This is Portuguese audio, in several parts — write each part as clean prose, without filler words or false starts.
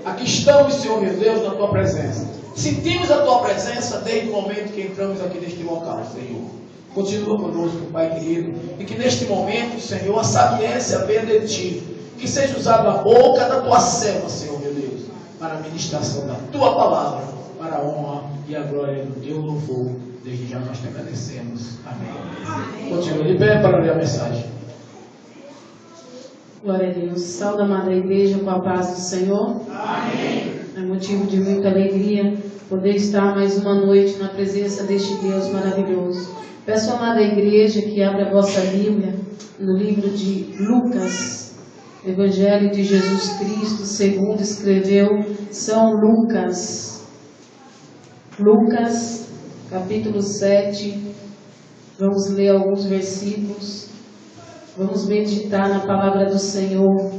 Aqui estamos, Senhor meu Deus, na Tua presença. Sentimos a Tua presença desde o momento que entramos aqui neste local, Senhor. Continua conosco, Pai querido. E que neste momento, Senhor, a sapiência venha de Ti. Que seja usada a boca da Tua serva, Senhor meu Deus, para a ministração da Tua palavra, para a honra e a glória do Teu louvor. Desde já nós te agradecemos. Amém. Continua de pé para ler a mensagem. Glória a Deus. Saúde a amada igreja com a paz do Senhor. Amém. É motivo de muita alegria poder estar mais uma noite na presença deste Deus maravilhoso. Peço à amada igreja que abra a vossa Bíblia no livro de Lucas, Evangelho de Jesus Cristo, segundo escreveu São Lucas. Lucas, capítulo 7. Vamos ler alguns versículos. Vamos meditar na palavra do Senhor.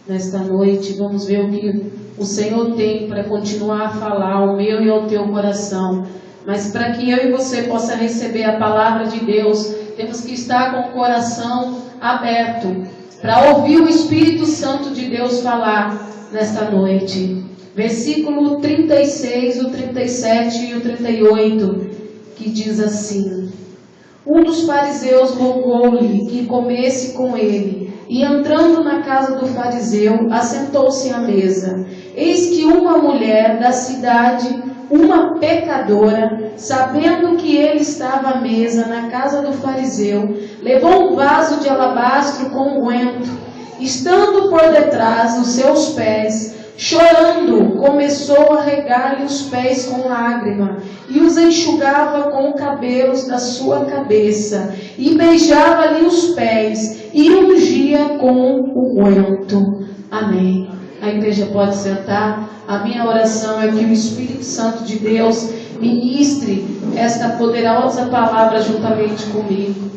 Nesta noite, vamos ver o que o Senhor tem para continuar a falar ao meu e ao teu coração. Mas para que eu e você possa receber a palavra de Deus, temos que estar com o coração aberto para ouvir o Espírito Santo de Deus falar nesta noite. Versículo 36, o 37 e o 38, que diz assim: Um dos fariseus rogou-lhe que comesse com ele, e entrando na casa do fariseu, assentou-se à mesa. Eis que uma mulher da cidade, uma pecadora, sabendo que ele estava à mesa na casa do fariseu, levou um vaso de alabastro com unguento, estando por detrás dos seus pés, chorando, começou a regar-lhe os pés com lágrima, e os enxugava com cabelos da sua cabeça, e beijava-lhe os pés, e ungia com unguento. Amém. A igreja pode sentar. A minha oração é que o Espírito Santo de Deus ministre esta poderosa palavra juntamente comigo.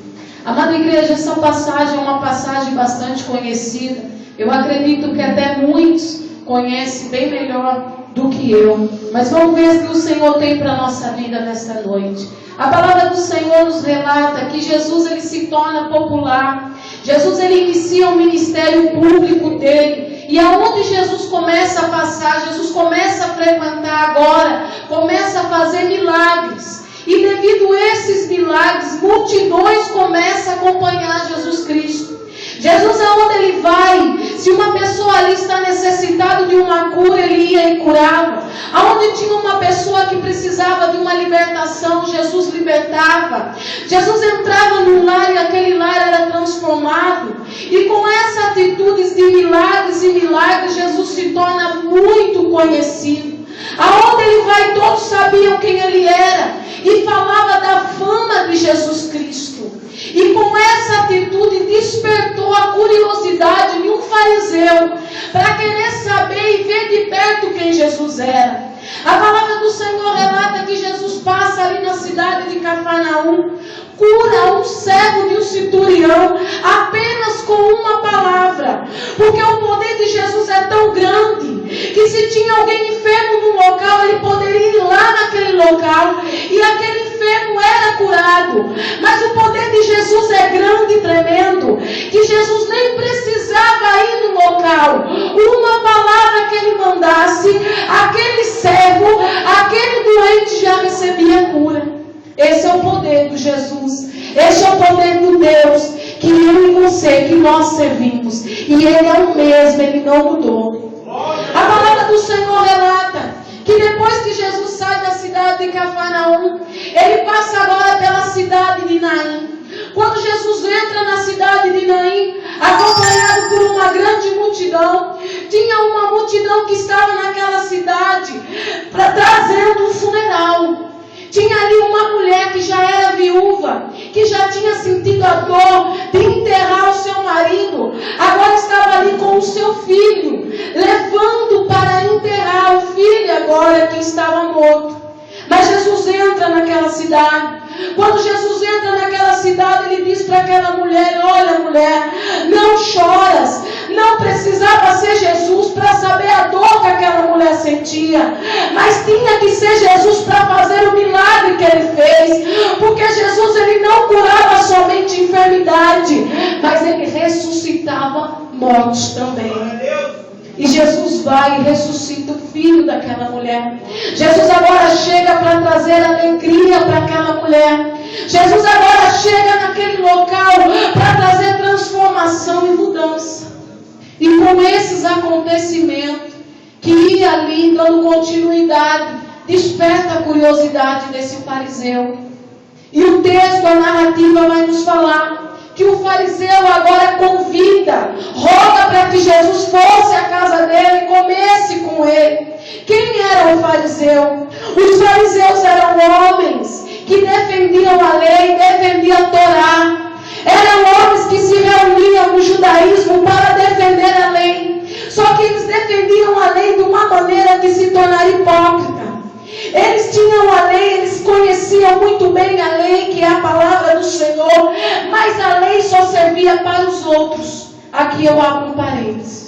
Amada igreja, essa passagem é uma passagem bastante conhecida. Eu acredito que até muitos conhecem bem melhor do que eu. Mas vamos ver o que o Senhor tem para a nossa vida nesta noite. A palavra do Senhor nos relata que Jesus ele se torna popular. Jesus ele inicia o ministério público dele. E aonde Jesus começa a passar, Jesus começa a frequentar agora, começa a fazer milagres. E devido a esses milagres, multidões começam a acompanhar Jesus Cristo. Jesus, aonde ele vai, se uma pessoa ali está necessitada de uma cura, ele ia e curava. Aonde tinha uma pessoa que precisava de uma libertação, Jesus libertava. Jesus entrava num lar e aquele lar era transformado. E com essa atitude de milagres e milagres, Jesus se torna muito conhecido. Aonde ele vai, todos sabiam quem ele era e falava da fama de Jesus Cristo. E com essa atitude despertou a curiosidade de um fariseu para querer saber e ver de perto quem Jesus era. A palavra do Senhor relata que Jesus passa ali na cidade de Cafarnaum, cura um cego de um centurião apenas com uma palavra, porque o poder de Jesus é tão grande que se tinha alguém enfermo num local, ele poderia ir lá naquele local e aquele enfermo era curado. Mas o poder de Jesus é grande e tremendo, que Jesus nem precisava ir no local. Uma palavra que ele mandasse, aquele cego, aquele doente já recebia cura. Esse é o poder do Jesus. Esse é o poder do Deus que eu e você, que nós servimos. E Ele é o mesmo, Ele não mudou. A palavra do Senhor relata que depois que Jesus sai da cidade de Cafarnaum, Ele passa agora pela cidade de Naim. Quando Jesus entra na cidade de Naim, acompanhado por uma grande multidão, tinha uma multidão que estava naquela cidade trazendo um funeral. Tinha ali uma mulher que já era viúva, que já tinha sentido a dor de enterrar o seu marido. Agora estava ali com o seu filho, levando para enterrar o filho agora que estava morto. Mas Jesus entra naquela cidade. Quando Jesus entra naquela cidade, ele diz para aquela mulher: olha, mulher, não choras. Não precisava ser Jesus para saber a dor que aquela mulher sentia, mas tinha que ser Jesus para fazer o milagre que ele fez, porque Jesus ele não curava somente enfermidade, mas ele ressuscitava mortos também. E Jesus vai e ressuscita o filho daquela mulher. Jesus agora chega para trazer alegria para aquela mulher. Jesus agora chega naquele local para trazer transformação e mudança. E com esses acontecimentos, que ia ali dando continuidade, desperta a curiosidade desse fariseu. E o texto, a narrativa vai nos falar que o fariseu agora convida, roga para que Jesus fosse à casa dele e comesse com ele. Quem era o fariseu? Os fariseus eram homens que defendiam a lei, defendiam a Torá. Eram homens que se reuniam no judaísmo para defender a lei. Só que eles defendiam a lei de uma maneira de se tornar hipócrita. Eles tinham a lei, eles conheciam muito bem a lei, que é a palavra do Senhor, mas a lei só servia para os outros. Aqui eu abro um parênteses.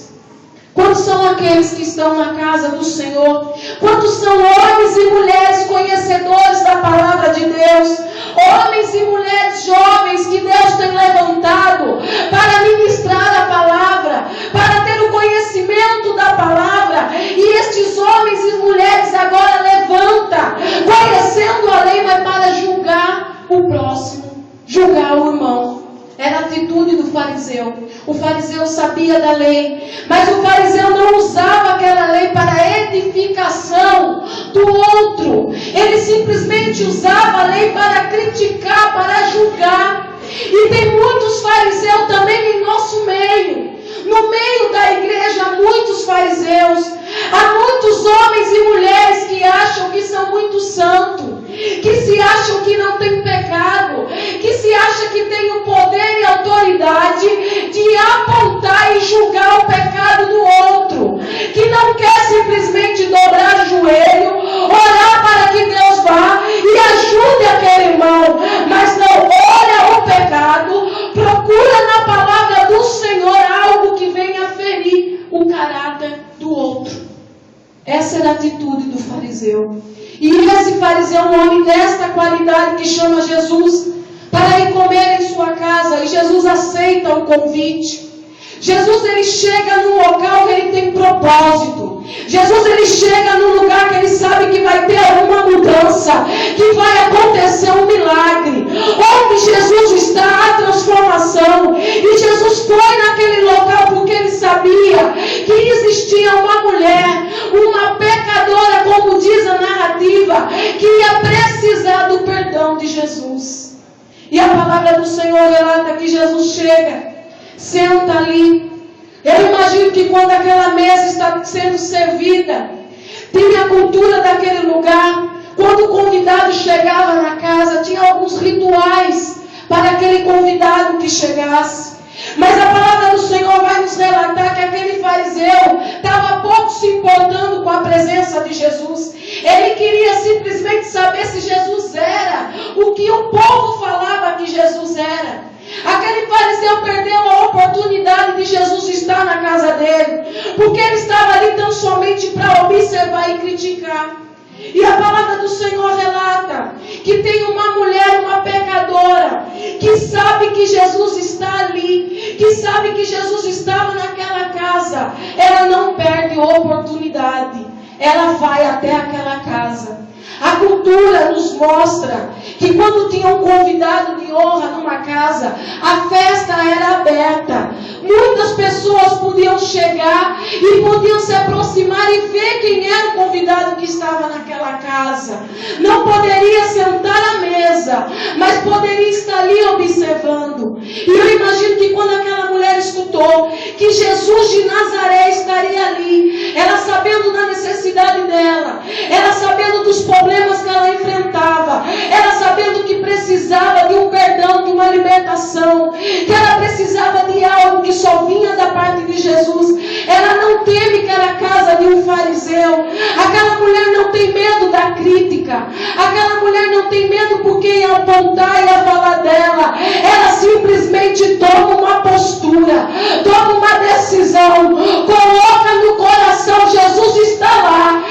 Quantos são aqueles que estão na casa do Senhor? Quantos são homens e mulheres conhecedores da palavra de Deus? Homens e mulheres jovens que Deus tem levantado para ministrar a palavra, para ter o conhecimento da palavra. E estes homens e mulheres agora levantam, conhecendo a lei, mas para julgar o próximo, julgar o irmão. Era a atitude do fariseu. O fariseu sabia da lei, mas o fariseu não usava aquela lei para a edificação do outro. Ele simplesmente usava a lei para criticar, para julgar. E tem muitos fariseus também em nosso meio. No meio da igreja há muitos fariseus. Há muitos homens e mulheres que acham que são muito santos, que se acham que não tem pecado, que se acham que tem o poder e a autoridade de apontar e julgar o pecado do outro, que não quer simplesmente dobrar o joelho, orar para que Deus vá e ajude aquele irmão, mas não olha o pecado, procura na palavra do Senhor algo que venha ferir o caráter do outro. Essa era a atitude do fariseu. E esse fariseu é um homem desta qualidade que chama Jesus para ir comer em sua casa. E Jesus aceita o convite. Jesus ele chega num local que ele tem propósito. Jesus ele chega num lugar que ele sabe que vai ter alguma mudança, que vai acontecer um milagre. Onde Jesus está, a transformação. E Jesus foi naquele local porque ele sabia que existia uma mulher, uma pecadora, como diz a narrativa, que ia precisar do perdão de Jesus. E a palavra do Senhor relata que Jesus chega, senta ali. Eu imagino que quando aquela mesa está sendo servida, tinha a cultura daquele lugar. Quando o convidado chegava na casa, tinha alguns rituais para aquele convidado que chegasse. Mas a palavra do Senhor vai nos relatar que aquele fariseu estava pouco se importando com a presença de Jesus. Ele queria simplesmente saber se Jesus era o que o povo falava que Jesus era. Aquele fariseu perdeu a oportunidade de Jesus estar na casa dele, porque ele estava ali tão somente para observar e criticar. E a palavra do Senhor relata que tem uma mulher, uma pecadora, que sabe que Jesus está ali, que sabe que Jesus estava naquela casa. Ela não perde oportunidade, ela vai até aquela casa. A cultura nos mostra que quando tinha um convidado de honra numa casa, a festa era aberta. Muitas pessoas podiam chegar e podiam se aproximar e ver quem era o convidado que estava naquela casa. Não poderia sentar à mesa, mas poderia estar ali observando. E eu imagino que quando aquela mulher escutou que Jesus de Nazaré estaria ali, ela sabendo da necessidade dela, ela sabendo dos problemas que ela enfrentava, ela sabendo que precisava de um perdão, de uma libertação, que ela precisava de algo que só vinha da parte de Jesus. Ela não teme aquela casa de um fariseu. Aquela mulher não tem medo da crítica. Aquela mulher não tem medo porque ia apontar e ia falar dela. Ela simplesmente toma uma postura, toma uma decisão, coloca no coração: Jesus está lá,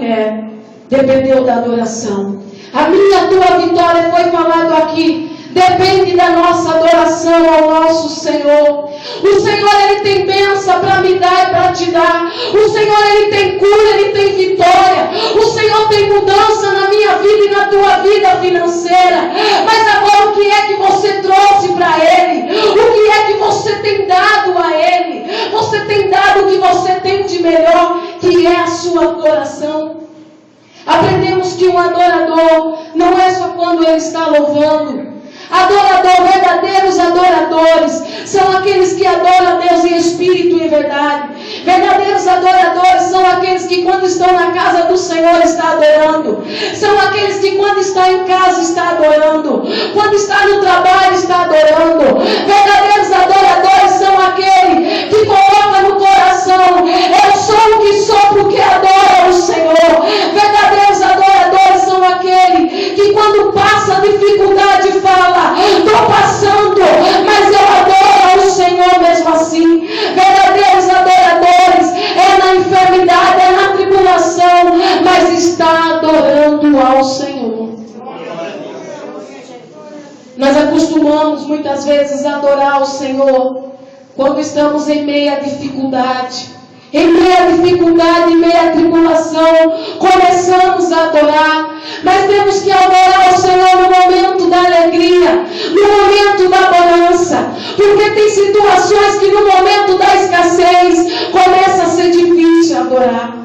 mulher dependeu da adoração. A minha, a tua vitória, foi falado aqui, depende da nossa adoração ao nosso Senhor. O Senhor, Ele tem bênção para me dar e para te dar. O Senhor, Ele tem cura, Ele tem vitória. O Senhor tem mudança na minha vida e na tua vida financeira. Mas agora, o que é que você trouxe para Ele? O que é que você tem dado a Ele? Você tem dado o que você tem de melhor, que é a sua adoração. Aprendemos que um adorador não é só quando ele está louvando. Adorador, verdadeiros adoradores são aqueles que adoram a Deus em espírito e em verdade. Verdadeiros adoradores são aqueles que quando estão na casa do Senhor está adorando. São aqueles que quando está em casa está adorando. Quando está no trabalho está adorando. Verdadeiros adoradores são aqueles que colocam no coração: eu sou o que sou porque adoro o Senhor. Verdadeiros adoradores são aqueles que quando passa dificuldade fala: estou passando, mas eu adoro o Senhor mesmo assim. Verdadeiros adoradores é na enfermidade, é na tribulação, mas está adorando ao Senhor. Nós acostumamos muitas vezes a adorar o Senhor quando estamos em meia dificuldade. Em meia dificuldade, em meia tribulação, começamos a adorar. Mas temos que adorar o Senhor no momento da alegria, no momento da bonança. Porque tem situações que no momento da escassez começa a ser difícil adorar.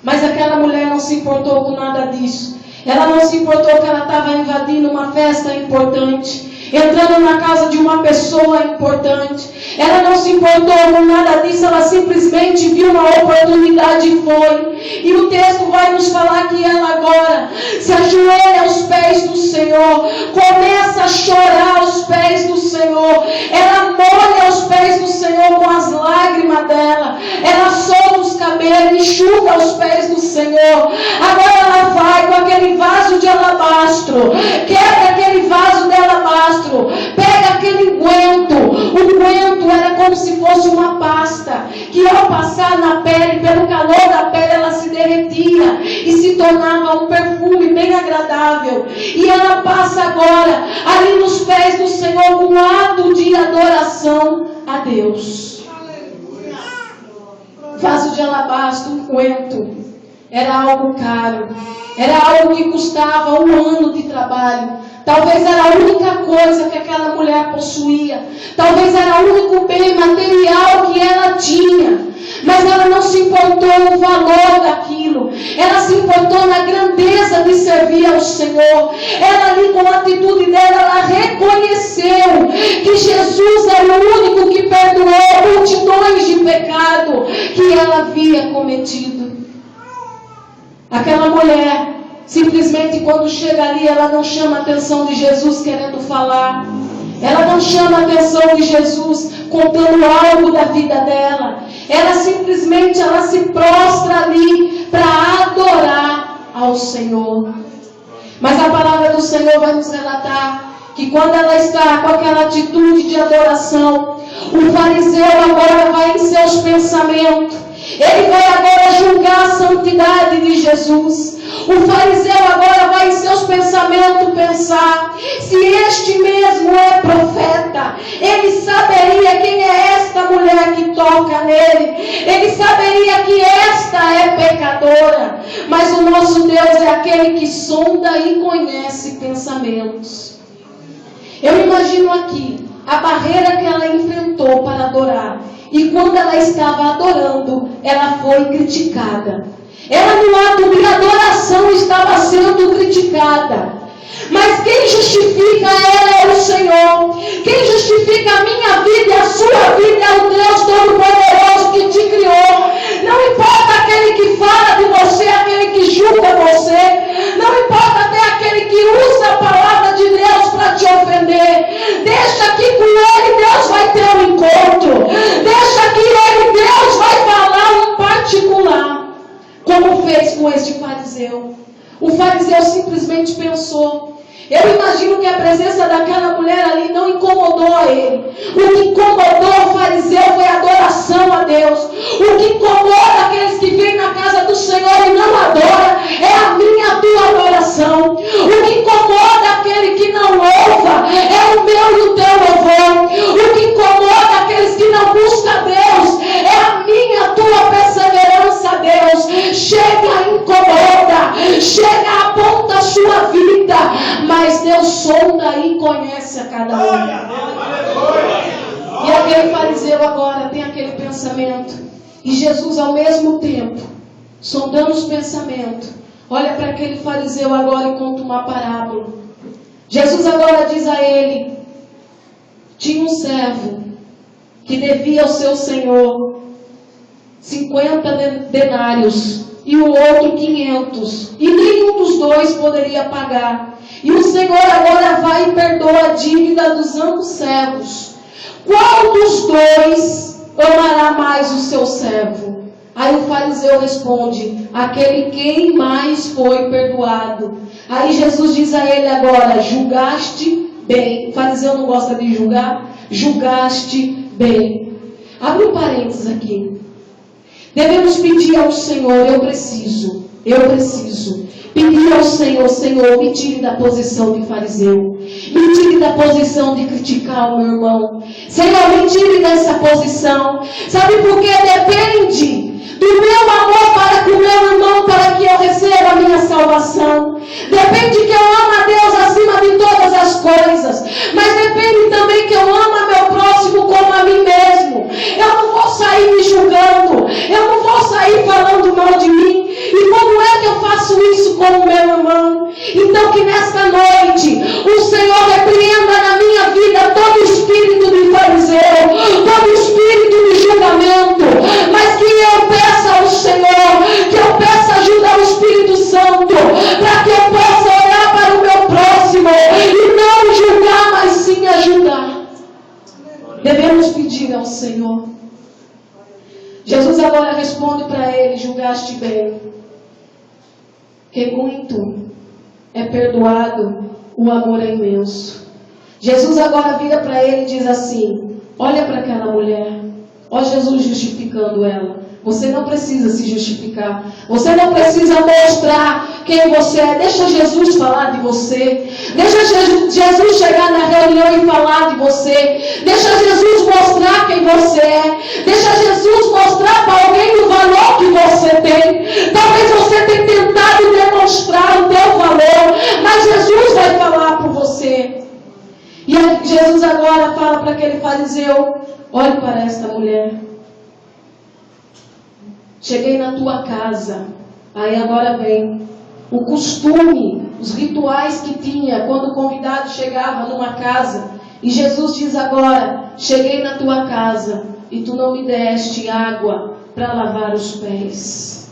Mas aquela mulher não se importou com nada disso. Ela não se importou que ela estava invadindo uma festa importante, entrando na casa de uma pessoa importante. Ela não se importou com nada disso, ela simplesmente viu uma oportunidade e foi. E o texto vai nos falar que ela agora se ajoelha aos pés do Senhor, começa a chorar aos pés do Senhor, ela molha aos pés do Senhor com as lágrimas dela, ela solta os cabelos, enxuga aos pés do Senhor. Agora ela vai com aquele vaso de alabastro, quebra aquele vaso de alabastro, pega aquele unguento. O unguento era como se fosse uma pasta, que ao passar na pele, pelo calor da pele, ela se derretia e se tornava um perfume bem agradável. E ela passa agora ali nos pés do Senhor um ato de adoração a Deus. Vaso de alabastro, unguento, era algo caro, era algo que custava 1 ano de trabalho. Talvez era a única coisa que aquela mulher possuía. Talvez era o único bem material que ela tinha. Mas ela não se importou no valor daquilo. Ela se importou na grandeza de servir ao Senhor. Ela ali com a atitude dela, ela reconheceu que Jesus era o único que perdoou multidões de pecado que ela havia cometido. Aquela mulher, simplesmente quando chega ali, ela não chama a atenção de Jesus querendo falar. Ela não chama a atenção de Jesus contando algo da vida dela. Ela simplesmente se prostra ali para adorar ao Senhor. Mas a palavra do Senhor vai nos relatar que quando ela está com aquela atitude de adoração, o fariseu agora vai em seus pensamentos. Ele vai agora julgar a santidade de Jesus. O fariseu agora vai em seus pensamentos pensar: se este mesmo é profeta, ele saberia quem é esta mulher que toca nele. Ele saberia que esta é pecadora. Mas o nosso Deus é aquele que sonda e conhece pensamentos. Eu imagino aqui a barreira que ela enfrentou para adorar. E quando ela estava adorando, ela foi criticada. Ela no ato de adoração estava sendo criticada. Mas quem justifica ela é o Senhor. Quem justifica a minha vida e a sua vida é o Deus Todo-Poderoso que te criou. Não importa aquele que fala de você, aquele que julga você. Não importa até aquele que usa a palavra de Deus para te ofender. Deixa que com ele Deus vai ter um encontro. Deixa que Deus vai falar um particular. Como fez com este fariseu. O fariseu simplesmente pensou. Eu imagino que a presença daquela mulher ali não incomodou ele. O que incomodou o fariseu foi a adoração a Deus. O que incomoda aqueles que vêm na casa do Senhor e não adoram é a minha e a tua adoração. O que incomoda aquele que não louva é o meu e o teu louvor. O que incomoda aqueles que não buscam Deus é a minha e a tua perseverança a Deus. Chega, incomoda, chega, aponta a sua vida, mas Deus sonda e conhece a cada um. E aquele fariseu agora tem aquele pensamento, e Jesus ao mesmo tempo, sondando os pensamentos, olha para aquele fariseu agora e conta uma parábola. Jesus agora diz a ele: tinha um servo que devia ao seu senhor 50 denários e o outro 500, e nenhum dos dois poderia pagar. E o Senhor agora vai e perdoa a dívida dos ambos servos. Qual dos dois amará mais o seu servo? Aí o fariseu responde: aquele quem mais foi perdoado. Aí Jesus diz a ele agora: julgaste bem. O fariseu não gosta de julgar? Julgaste bem. Abre um parênteses aqui. Devemos pedir ao Senhor, eu preciso pedir ao Senhor: Senhor, me tire da posição de fariseu, me tire da posição de criticar o meu irmão. Senhor, me tire dessa posição. Sabe por quê? Depende do meu amor para com o meu irmão, para que eu receba a minha salvação. Depende que eu amo a Deus acima de todas as coisas, mas depende também que eu amo meu próximo como a mim mesmo. Eu não vou sair me julgando, eu não vou sair falando mal de mim. E como é que eu faço isso com o meu irmão? Então que nesta noite o Senhor repreenda na minha vida todo espírito de fariseu, todo espírito de julgamento, mas que eu peça ao Senhor, que eu peça ajuda ao Espírito Santo, para que eu possa olhar para o meu próximo e não julgar, mas sim ajudar. Devemos pedir ao Senhor. Jesus agora responde para ele: julgaste bem, que muito é perdoado, o amor é imenso. Jesus agora vira para ele e diz assim: olha para aquela mulher. Ó Jesus justificando ela. Você não precisa se justificar. Você não precisa mostrar quem você é. Deixa Jesus falar de você. Deixa Jesus chegar na reunião e falar de você. Deixa Jesus mostrar quem você é. Deixa Jesus mostrar para alguém o valor que você tem. Talvez você tenha tentado demonstrar o teu valor, mas Jesus vai falar por você. E Jesus agora fala para aquele fariseu: olhe para esta mulher. Cheguei na tua casa. Aí agora vem o costume, os rituais que tinha quando o convidado chegava numa casa. E Jesus diz agora: cheguei na tua casa e tu não me deste água para lavar os pés.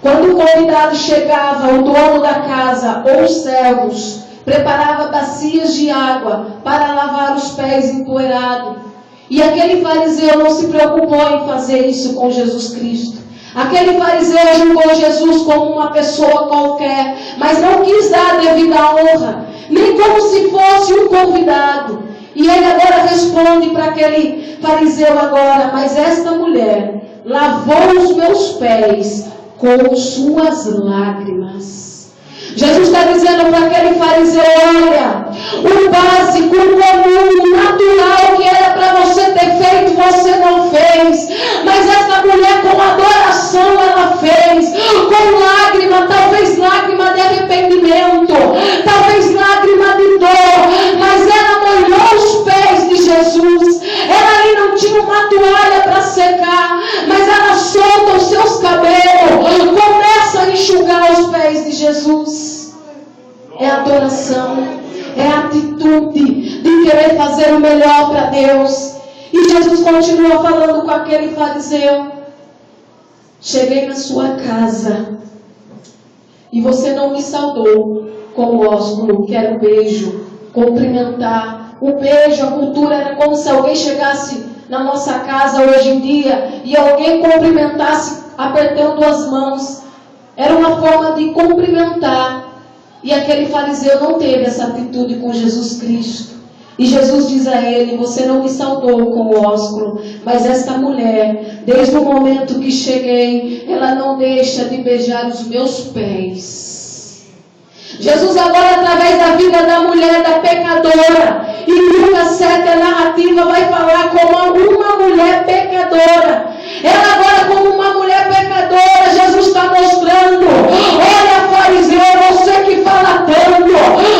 Quando o convidado chegava, o dono da casa ou os servos preparava bacias de água para lavar os pés empoeirados. E aquele fariseu não se preocupou em fazer isso com Jesus Cristo. Aquele fariseu julgou Jesus como uma pessoa qualquer, mas não quis dar a devida honra, nem como se fosse um convidado. E ele agora responde para aquele fariseu agora: mas esta mulher lavou os meus pés com suas lágrimas. Jesus está dizendo para aquele fariseu: olha, o básico, o comum, o natural que era para você ter feito, você não fez. Mas essa mulher com adoração ela fez, com lágrima, talvez lágrima de arrependimento, talvez lágrima de dor, mas ela molhou os pés de Jesus. Ela ali não tinha uma toalha para secar, mas ela solta os seus cabelos, começa a enxugar os pés de Jesus. É adoração, é atitude de querer fazer o melhor para Deus. E Jesus continua falando com aquele fariseu: cheguei na sua casa e você não me saudou com o ósculo, que era o beijo, cumprimentar. O beijo, a cultura era como se alguém chegasse na nossa casa hoje em dia e alguém cumprimentasse apertando as mãos. Era uma forma de cumprimentar. E aquele fariseu não teve essa atitude com Jesus Cristo. E Jesus diz a ele: você não me saudou com o ósculo, mas esta mulher, desde o momento que cheguei, ela não deixa de beijar os meus pés. Jesus agora, através da vida da mulher, da pecadora, em Lucas 7, a narrativa vai falar como uma mulher pecadora. Ela agora, como uma mulher pecadora, Jesus está mostrando: olha, fariseu, você que fala tanto,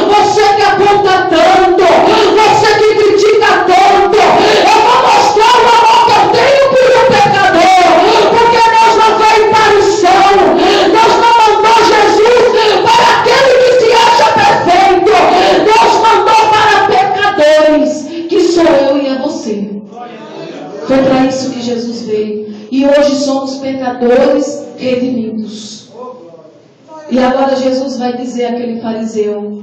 você que aponta tanto, você que critica tanto, eu vou mostrar o amor que eu tenho por um pecador, porque Deus não veio para o céu, Deus não mandou Jesus para aquele que se acha perfeito, Deus mandou para pecadores, que sou eu e é você. Foi para isso que Jesus veio. E hoje somos pecadores redimidos. E agora Jesus vai dizer àquele fariseu: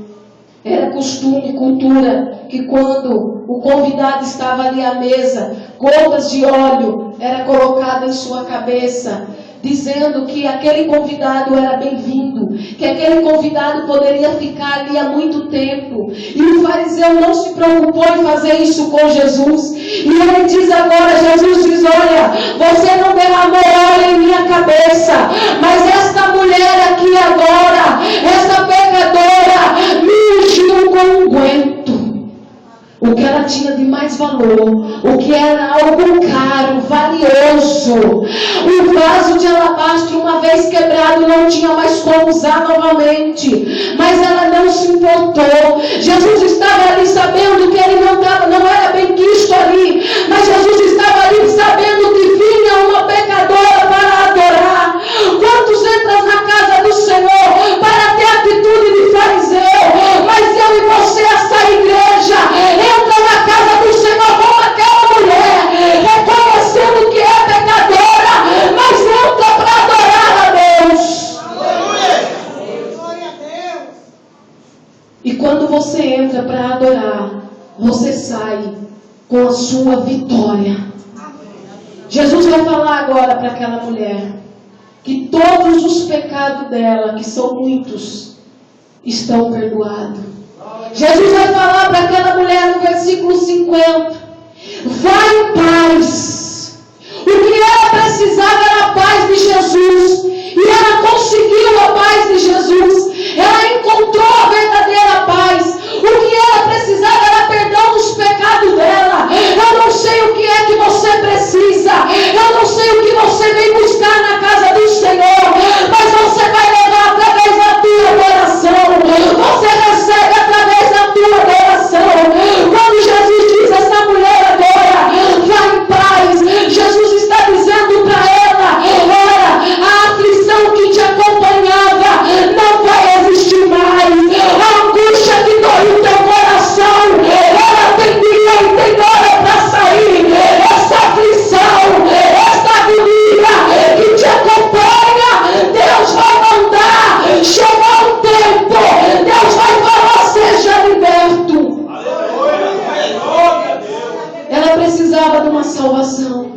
era costume, cultura, que quando o convidado estava ali à mesa, gotas de óleo era colocada em sua cabeça, dizendo que aquele convidado era bem-vindo, que aquele convidado poderia ficar ali há muito tempo. E o fariseu não se preocupou em fazer isso com Jesus. E ele diz agora, Jesus diz: olha, você não derramou óleo em minha cabeça, mas esta mulher aqui agora, esta pecadora, me ungiu com unguento. O que ela tinha de mais valor, o que era algo caro, valioso. O vaso de alabastro, uma vez quebrado, não tinha mais como usar novamente. Mas ela não se importou. Jesus estava ali sabendo que ele não era bem quisto ali. Mas Jesus estava ali sabendo que vinha uma pecadora para adorar. Quantos entram na casa do Senhor para ter atitude de fariseu? Mas eu e você, essa igreja, entra na casa do Senhor como aquela mulher, reconhecendo que é pecadora, mas entra para adorar a Deus. Glória a Deus. E quando você entra para adorar, você sai com a sua vitória. Jesus vai falar agora para aquela mulher que todos os pecados dela, que são muitos, estão perdoados. Jesus vai falar para aquela mulher no versículo 50: vai em paz. O que ela precisava era a paz de Jesus, e ela conseguiu a paz de Jesus. Ela encontrou a verdadeira paz. O que ela precisava era perdão dos pecados dela. Eu não sei o que é que você precisa, eu não sei o que você vem buscar na casa do Senhor, mas você vai levar através da tua oração. Você recebe através da tua oração. Quando Jesus diz a essa mulher agora: vai em paz, Jesus está dizendo para ela: olha, a aflição que te acompanhava não vai existir mais. A angústia que dói o teu coração, ela tem dia e tem hora para sair. Essa aflição, essa agonia que te acompanha, Deus vai mandar. Chegar um tempo, Deus vai falar: seja liberto. Ela precisava de uma salvação.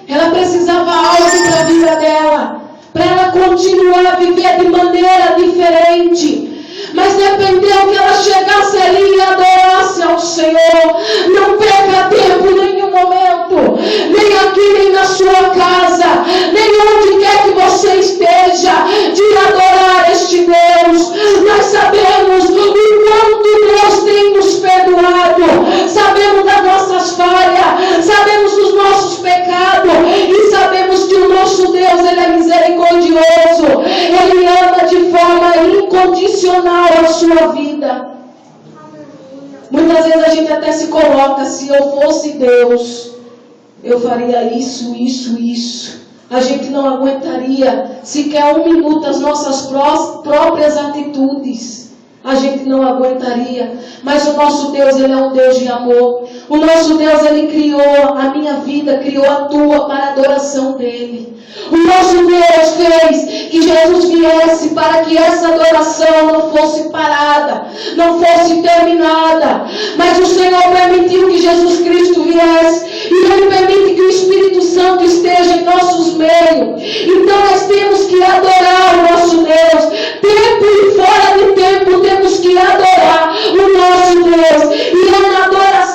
Ela precisava algo para a vida dela, para ela continuar a viver de maneira diferente. Mas dependeu que ela chegasse ali e adorasse ao Senhor. Não perca tempo em nenhum momento, nem aqui, nem na sua casa, nem onde quer que você esteja, de adorar este Deus. Nós sabemos o quanto Deus tem nos perdoado, sabemos das nossas falhas, sabemos dos nossos pecados, e sabemos que o nosso Deus, Ele é misericordioso, Ele ama de forma incondicional a sua vida. Muitas vezes a gente até se coloca: se eu fosse Deus, eu faria isso, isso, isso. A gente não aguentaria sequer um minuto as nossas próprias atitudes. A gente não aguentaria. Mas o nosso Deus, Ele é um Deus de amor. O nosso Deus, Ele criou a minha vida, criou a tua para a adoração dEle. O nosso Deus fez que Jesus viesse para que essa adoração não fosse parada, não fosse terminada. Mas o Senhor permitiu que Jesus Cristo viesse, e Ele permite que o Espírito Santo esteja em nossos meios. Então nós temos que adorar o nosso Deus. Tempo e fora de tempo temos que adorar o nosso Deus. E é na adoração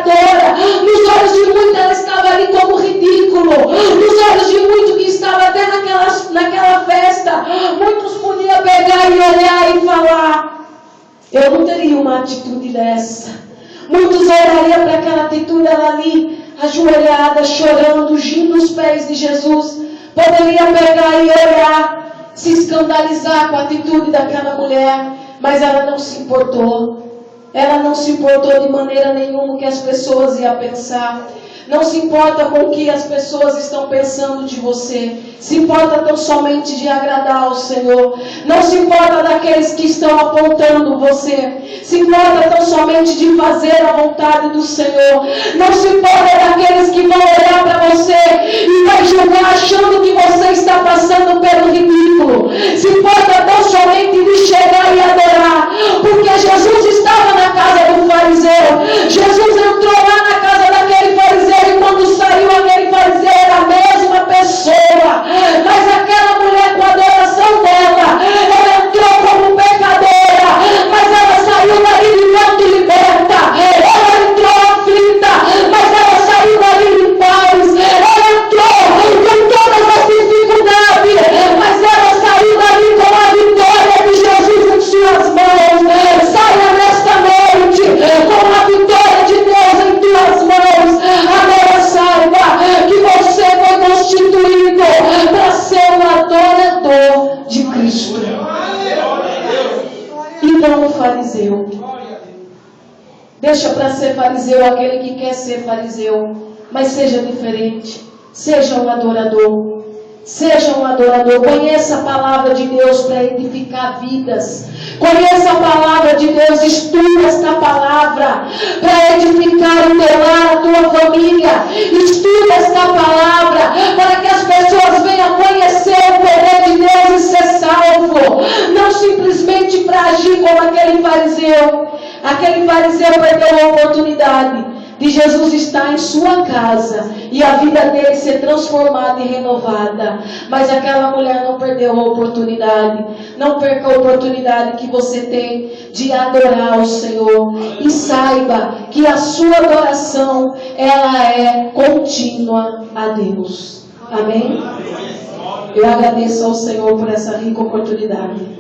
pecadora. Nos olhos de muitos ela estava ali como ridículo. Nos olhos de muitos que estavam até naquela festa, muitos podiam pegar e olhar e falar: eu não teria uma atitude dessa. Muitos olhariam para aquela atitude, ela ali, ajoelhada, chorando, ungindo os pés de Jesus. Poderia pegar e olhar, se escandalizar com a atitude daquela mulher, mas ela não se importou. Ela não se importou de maneira nenhuma o que as pessoas iam pensar. Não se importa com o que as pessoas estão pensando de você. Se importa tão somente de agradar ao Senhor. Não se importa daqueles que estão apontando você. Se importa tão somente de fazer a vontade do Senhor. Não se importa daqueles que vão olhar para você e vai julgar achando que você está passando pelo ridículo. Se importa tão somente de chegar e adorar. Porque Jesus estava na casa do fariseu. Jesus entrou lá na casa daquele fariseu. E quando saiu aquele fariseu era a mesma pessoa. Mas aquela mulher, com a adoração dela, ela entrou como pecadora, mas ela saiu dali vivendo liberta. Ela entrou aflita, mas ela saiu dali em paz. Ela entrou com todas as dificuldades, mas ela saiu dali com a vitória de Jesus em suas mãos. Saia nesta noite com a vitória de Deus em tuas mãos. Agora saiba que você foi constituído para ser um adorador de Cristo. E não um fariseu. Deixa para ser fariseu aquele que quer ser fariseu, mas seja diferente. Seja um adorador. Seja um adorador. Conheça a palavra de Deus para edificar vidas. Conheça a palavra de Deus. Estude esta palavra para edificar e telar a tua família. Estude esta palavra para que as pessoas venham conhecer o poder de Deus e ser salvo. Não simplesmente para agir como aquele fariseu. Aquele fariseu perdeu a oportunidade de Jesus estar em sua casa e a vida dele ser transformada e renovada. Mas aquela mulher não perdeu a oportunidade. Não perca a oportunidade que você tem de adorar o Senhor. E saiba que a sua adoração, ela é contínua a Deus. Amém? Eu agradeço ao Senhor por essa rica oportunidade.